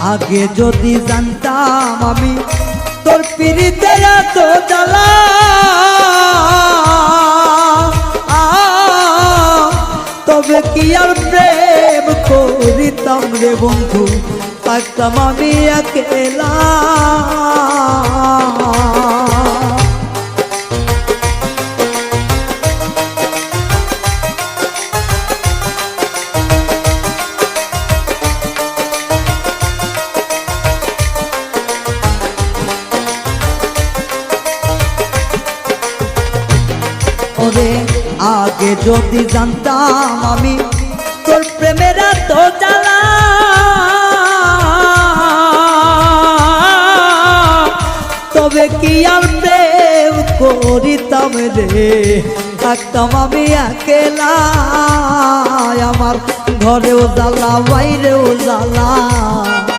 আগে যদি জানতাম আমি তোর পিরিতের এত জ্বালা, তবে কি আর প্রেম করিতাম রে বন্ধু, থাকতাম আমি একেলা। ওরে আগে যদি জানতাম আমি তোর প্রেমের এত জ্বালা, তবে কি আর প্রেম করিতাম রে, থাকতাম আমি একেলা। আমার ঘরেও জ্বালা বাইরেও জ্বালা।